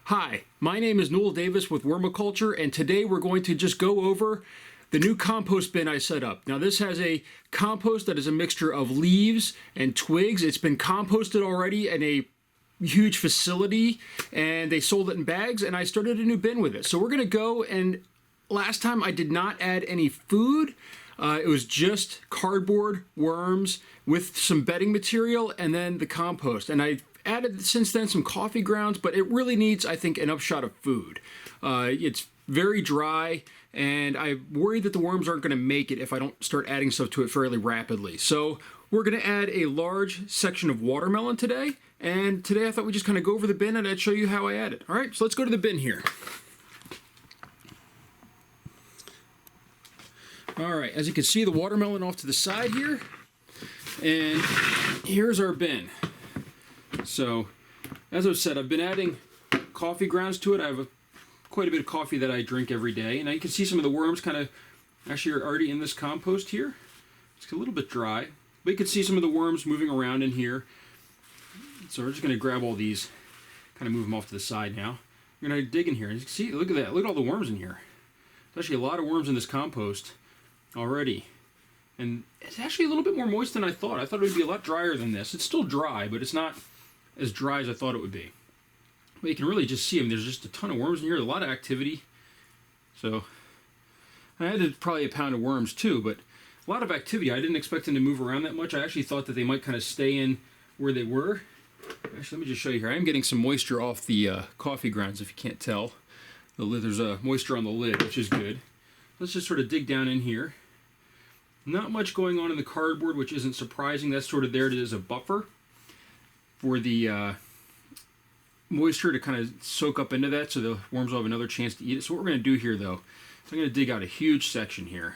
Hi, my name is Newell Davis with Wormiculture, and today we're going to just go over the new compost bin I set up. Now this has a compost that is a mixture of leaves and twigs. It's been composted already in a huge facility, and they sold it in bags, and I started a new bin with it. So we're gonna go, and last time I did not add any food. It was just cardboard, worms, with some bedding material, and then the compost. And I added since then some coffee grounds, but it really needs, I think, an upshot of food. It's very dry, and I'm worried that the worms aren't going to make it if I don't start adding stuff to it fairly rapidly. So we're going to add a large section of watermelon today, and today I thought we'd just kind of go over the bin and I'd show you how I add it. All right, so let's go to the bin here. All right, as you can see, the watermelon off to the side here, and here's our bin. So, as I've said, I've been adding coffee grounds to it. I have quite a bit of coffee that I drink every day, and now you can see some of the worms kind of actually are already in this compost here. It's a little bit dry, but you can see some of the worms moving around in here. So we're just going to grab all these, kind of move them off to the side now. We're going to dig in here, and you can see, look at that, look at all the worms in here. There's actually a lot of worms in this compost already, and it's actually a little bit more moist than I thought. I thought it would be a lot drier than this. It's still dry, but it's not as dry as I thought it would be. But you can really just see them. There's just a ton of worms in here, a lot of activity. So I added probably a pound of worms too, but a lot of activity. I didn't expect them to move around that much. I actually thought that they might kind of stay in where they were. Actually, let me just show you here. I am getting some moisture off the coffee grounds, if you can't tell. The lid, there's moisture on the lid, which is good. Let's just sort of dig down in here. Not much going on in the cardboard, which isn't surprising. That's sort of there as a buffer for the moisture to kind of soak up into that, so the worms will have another chance to eat it. So what we're going to do here, though, is I'm going to dig out a huge section here.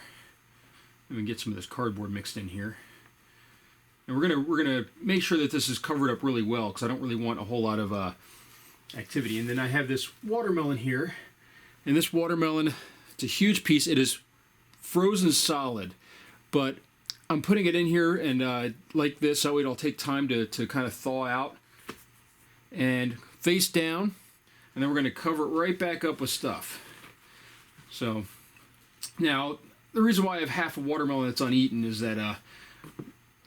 I'm going to get some of this cardboard mixed in here, and we're gonna make sure that this is covered up really well, because I don't really want a whole lot of activity. And then I have this watermelon here, and this watermelon, it's a huge piece. It is frozen solid, but I'm putting it in here and like this, that way it'll take time to kind of thaw out, and face down, and then we're going to cover it right back up with stuff. So now the reason why I have half a watermelon that's uneaten is that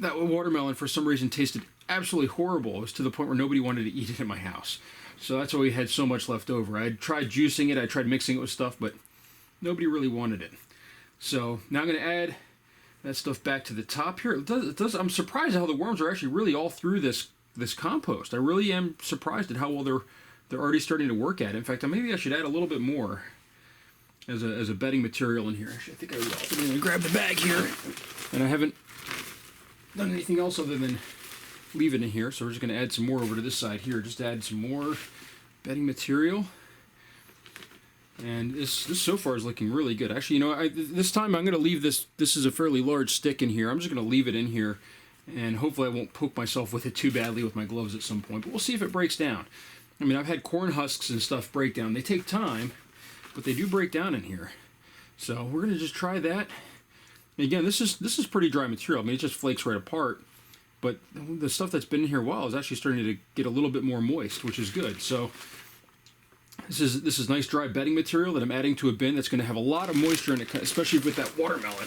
that watermelon for some reason tasted absolutely horrible. It was to the point where nobody wanted to eat it in my house. So that's why we had so much left over. I tried juicing it, I tried mixing it with stuff, but nobody really wanted it. So now I'm going to add that stuff back to the top here. It does. I'm surprised how the worms are actually really all through this compost. I really am surprised at how well they're already starting to work at it. In fact, maybe I should add a little bit more as a bedding material in here. Actually, I think I will. I'm going to grab the bag here, and I haven't done anything else other than leave it in here. So we're just going to add some more over to this side here. Just add some more bedding material. And this so far is looking really good. Actually, you know, this time I'm going to leave this. This is a fairly large stick in here. I'm just going to leave it in here, and hopefully I won't poke myself with it too badly with my gloves at some point. But we'll see if it breaks down. I mean, I've had corn husks and stuff break down. They take time, but they do break down in here. So we're going to just try that. And again, this is pretty dry material. I mean, it just flakes right apart. But the stuff that's been in here a while is actually starting to get a little bit more moist, which is good. So this is nice dry bedding material that I'm adding to a bin that's going to have a lot of moisture in it, especially with that watermelon.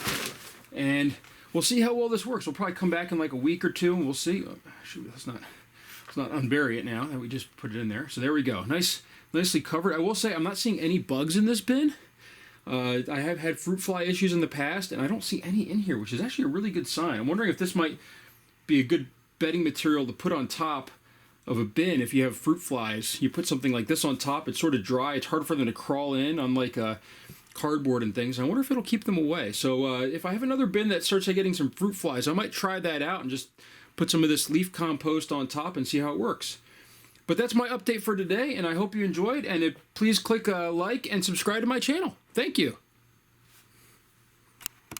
And we'll see how well this works. We'll probably come back in like a week or two, and we'll see. Shoot, let's not unbury it now that we just put it in there. So there we go. Nicely covered. I will say I'm not seeing any bugs in this bin. I have had fruit fly issues in the past, and I don't see any in here, which is actually a really good sign. I'm wondering if this might be a good bedding material to put on top of a bin. If you have fruit flies, you put something like this on top. It's sort of dry. It's hard for them to crawl in, unlike cardboard and things. I wonder if it'll keep them away. So if I have another bin that starts getting some fruit flies, I might try that out and just put some of this leaf compost on top and see how it works. But that's my update for today, and I hope you enjoyed. And please click like and subscribe to my channel. Thank you.